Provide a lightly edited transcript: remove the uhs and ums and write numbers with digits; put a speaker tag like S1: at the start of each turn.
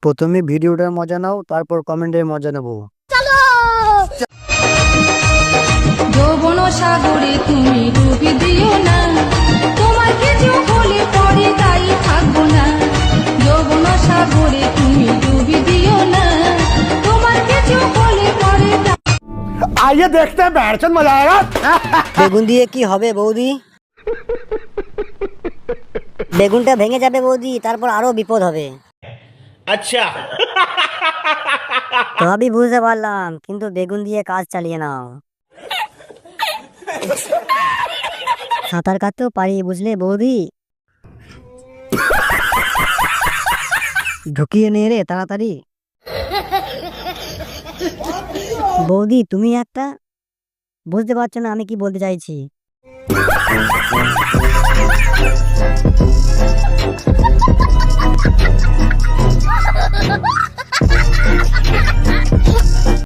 S1: প্রথমে ভিডিওটার মজা নাও, তারপর কমেন্টের মজা নেবো।
S2: যৌবন সাগরে তুমি ডুবি দিও না, তোমার কিছু হলে পরে দায়ী থাকবো না। যৌবন সাগরে তুমি ডুবি দিও না, তোমার কিছু হলে পরে
S3: आइए देखते हैं बैठचंद मजा आएगा।
S4: বেগুন দিয়ে কি হবে বৌদি? বেগুনটা ভেঙে যাবে বৌদি, তারপর আরো বিপদ হবে।
S3: अच्छा
S4: তো আমি বুঝতে পারলাম, কিন্তু বেগুন দিয়ে কাজ চালিয়ে নাও। সাঁতার কাটতেও পারি বুঝলে বৌদি। ঢুকিয়ে নে রে তাড়াতাড়ি। বৌদি তুমি একটা বুঝতে পারছো না আমি কি বলতে চাইছি।